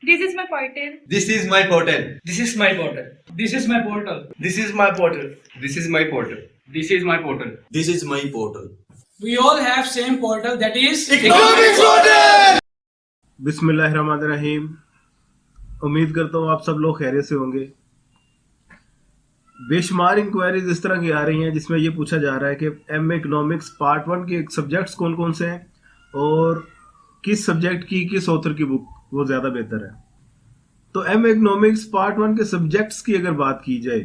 This is my portal. This is my portal. This is my portal. This is my portal. This is my portal. This is my portal. This is my portal. This is my portal. We all have same portal, that is Economics portal. बिस्मिल्लाहिर्रहमानिर्रहीम। उम्मीद करता हूँ आप सब लोग खैरियत से होंगे। बेशुमार इंक्वायरीज इस तरह की आ रही हैं जिसमें ये पूछा जा रहा है कि एम इकोनॉमिक्स पार्ट 1 के सब्जेक्ट्स कौन कौन से हैं और किस सब्जेक्ट की किस ऑथर की बुक वो ज़्यादा बेहतर है। तो एम इकोनॉमिक्स पार्ट 1 के सब्जेक्ट्स की अगर बात की जाए,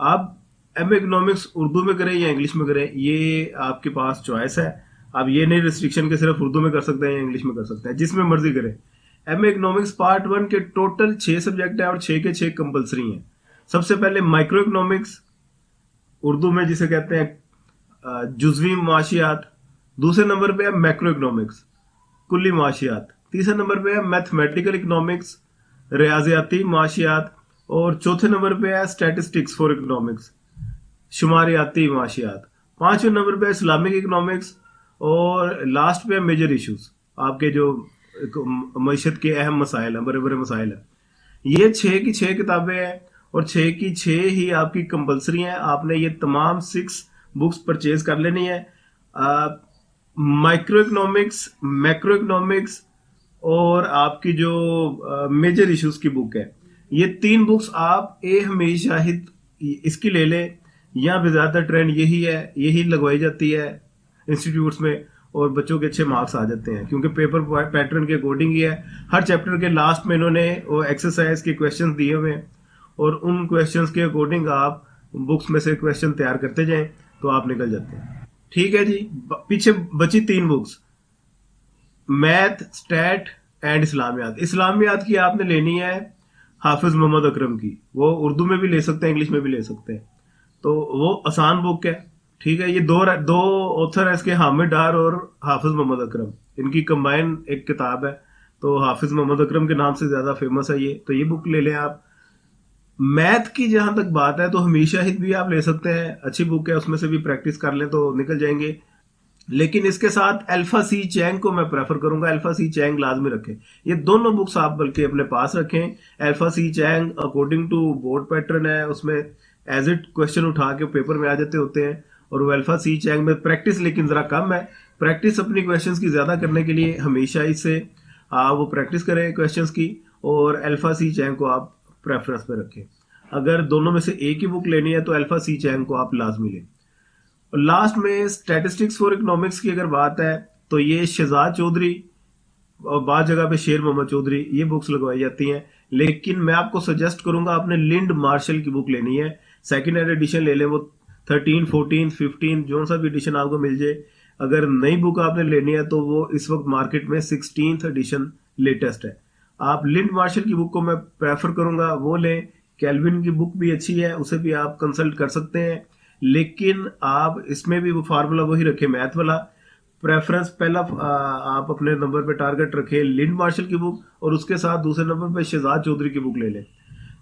आप एम इकोनॉमिक्स उर्दू में करें या इंग्लिश में करें, ये आपके पास चॉइस है। आप ये नहीं रिस्ट्रिक्शन के सिर्फ उर्दू में कर सकते हैं या इंग्लिश में कर सकते हैं, जिसमें मर्जी करें। एम इकोनॉमिक्स पार्ट 1 के टोटल 6 सब्जेक्ट है और 6 के 6 कंपलसरी हैं। सबसे पहले माइक्रो इकोनॉमिक्स, उर्दू में जिसे कहते हैं जुज़वी माशियात। दूसरे नंबर पे है मैक्रो इकोनॉमिक्स, कुल्ली माशियात। तीसरे नंबर पे है मैथमेटिकल इकोनॉमिक्स, रियाजियाती माशियात। और चौथे नंबर पे है स्टैटिस्टिक्स फॉर इकोनॉमिक्स, शुमारियाती माशियात। पांचवें नंबर पे इस्लामिक इकोनॉमिक्स और लास्ट पे मेजर इश्यूज, आपके जो मईशत के अहम मसाइल हैं, बड़े बड़े मसाइल हैं। ये 6 की 6 किताबें हैं और 6 की 6 ही आपकी कंपलसरी हैं। आपने ये तमाम 6 बुक्स परचेज कर लेनी है। माइक्रो इकोनॉमिक्स, मैक्रो इकोनॉमिक्स और आपकी जो मेजर इश्यूज की बुक है, ये 3 बुक्स आप हमेशा ही इसकी ले लें। यहाँ पे ज्यादातर ट्रेंड यही है, यही लगवाई जाती है इंस्टीट्यूट्स में और बच्चों के अच्छे मार्क्स आ जाते हैं क्योंकि पेपर पैटर्न के अकॉर्डिंग ही है। हर चैप्टर के लास्ट में इन्होंने वो एक्सरसाइज के क्वेश्चंस दिए हुए हैं और उन क्वेश्चंस के अकॉर्डिंग आप बुक्स में से क्वेश्चन तैयार करते जाएं तो आप निकल जाते हैं। ठीक है जी। पीछे बची 3 बुक्स, मैथ, स्टैट एंड इस्लामियात। इस्लामियात की आपने लेनी है हाफिज मोहम्मद अकरम की। वो उर्दू में भी ले सकते हैं, इंग्लिश में भी ले सकते हैं, तो वो आसान बुक है। ठीक है। ये दो ऑथर है इसके, हामिद डार और हाफिज मोहम्मद अकरम। इनकी कंबाइन एक किताब है, तो हाफिज मोहम्मद अकरम के नाम से ज्यादा फेमस है ये, तो ये बुक ले लें आप। मैथ की जहां तक बात है तो हमेशा ही भी आप ले सकते हैं, अच्छी बुक है, उसमें से भी प्रैक्टिस कर लें तो निकल जाएंगे। लेकिन इसके साथ अल्फा सी चैंग को मैं प्रेफर करूंगा, अल्फा सी चैंग लाजमी रखें। ये दोनों बुक्स आप बल्कि अपने पास रखें। Alpha C change according to board pattern है, उसमें एज इट क्वेश्चन उठा के पेपर में आ जाते होते हैं, और वो अल्फा सी चैंग में प्रैक्टिस लेकिन जरा कम है। प्रैक्टिस अपनी क्वेश्चंस की ज्यादा करने के लिए हमेशा इससे वो प्रैक्टिस करें क्वेश्चंस की, और अल्फा सी चैंग को आप प्रेफरेंस पे रखें। अगर दोनों में से एक ही बुक लेनी है तो अल्फा सी चैंग को आप लाजमी लें। और लास्ट में स्टैटिस्टिक्स फॉर इकोनॉमिक्स की अगर बात है तो ये शहजाद चौधरी और बाद जगह पे शेर मोहम्मद चौधरी, ये बुक्स लगवाई जाती हैं। लेकिन मैं आपको सजेस्ट करूंगा आपने लिंड मार्शल की बुक लेनी है। सेकेंड हैंड एडिशन ले लें, वो 13, 14, 15 जो सा भी एडिशन आपको मिल जाए। अगर नई बुक आपने लेनी है तो वो इस वक्त मार्केट में 16th एडिशन लेटेस्ट है। आप लिंड मार्शल की बुक को मैं प्रेफर करूंगा, वो लें। कैल्विन की बुक भी अच्छी है, उसे भी आप कंसल्ट कर सकते हैं, लेकिन आप इसमें भी वो फार्मूला वही रखें, मैथ वाला। प्रेफरेंस पहला आप अपने नंबर पे टारगेट रखें लिंड मार्शल की बुक, और उसके साथ दूसरे नंबर पे शहजाद चौधरी की बुक ले लें,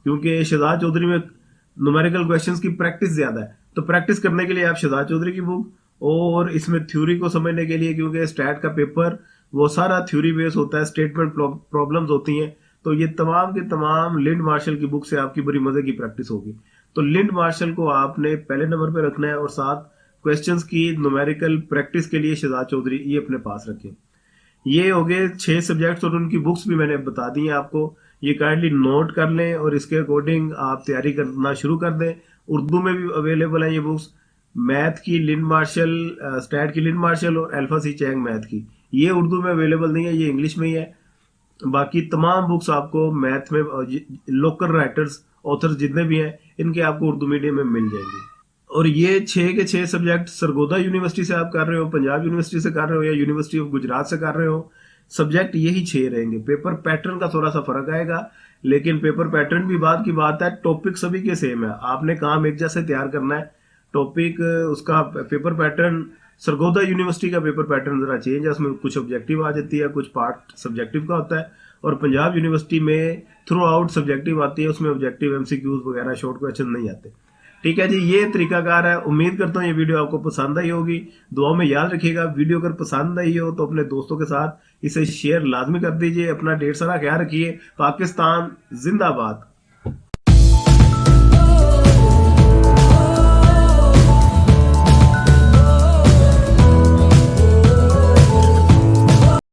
क्योंकि शहजाद चौधरी में न्यूमेरिकल क्वेश्चंस की प्रैक्टिस ज्यादा है। तो प्रैक्टिस करने के लिए आप शहजाद चौधरी की बुक, और इसमें थ्योरी को समझने के लिए, क्योंकि स्टैट का पेपर वो सारा थ्योरी बेस होता है, स्टेटमेंट प्रॉब्लम्स होती हैं, तो ये तमाम के तमाम लिंड मार्शल की बुक से आपकी बड़ी मजे की प्रैक्टिस होगी। तो लिंड मार्शल को आपने पहले नंबर पे रखना है, और साथ क्वेश्चंस की न्यूमेरिकल प्रैक्टिस के लिए शहजाद चौधरी ये अपने पास रखें। ये हो गए 6 सब्जेक्ट्स और उनकी बुक्स भी मैंने बता दी हैं आपको। ये काइंडली नोट कर लें और इसके अकॉर्डिंग आप तैयारी करना शुरू कर दें। उर्दू में भी अवेलेबल है ये बुक्स, मैथ की लिंड मार्शल, स्टैट की लिंड मार्शल और अल्फा सी चैंग मैथ की। ये उर्दू में अवेलेबल नहीं है, ये इंग्लिश में ही है। बाकी तमाम बुक्स आपको मैथ में लोकल राइटर्स, ऑथर्स जितने भी हैं, इनके आपको उर्दू मीडियम में मिल जाएंगे। और ये 6 के 6 सब्जेक्ट सरगोदा यूनिवर्सिटी से आप कर रहे हो, पंजाब यूनिवर्सिटी से कर रहे हो या यूनिवर्सिटी ऑफ गुजरात से कर रहे हो, सब्जेक्ट यही 6 रहेंगे। पेपर पैटर्न का थोड़ा सा फर्क आएगा, लेकिन पेपर पैटर्न भी बात की बात है, टॉपिक सभी के सेम है। आपने काम एक जैसे तैयार करना है। टॉपिक उसका पेपर पैटर्न, सरगोदा यूनिवर्सिटी का पेपर पैटर्न जरा चेंज है, उसमें कुछ ऑब्जेक्टिव आ जाती है, कुछ पार्ट सब्जेक्टिव का होता है। और पंजाब यूनिवर्सिटी में थ्रू आउट सब्जेक्टिव आती है, उसमें ऑब्जेक्टिव एमसीक्यूज वगैरह शॉर्ट क्वेश्चन नहीं आते। ठीक है जी, ये तरीकाकार है। उम्मीद करता हूँ ये वीडियो आपको पसंद आई होगी। दुआ में याद रखिएगा, वीडियो अगर पसंद आई हो तो अपने दोस्तों के साथ इसे शेयर लाजमी कर दीजिए। अपना ढेर सारा ख्याल रखिए। पाकिस्तान जिंदाबाद।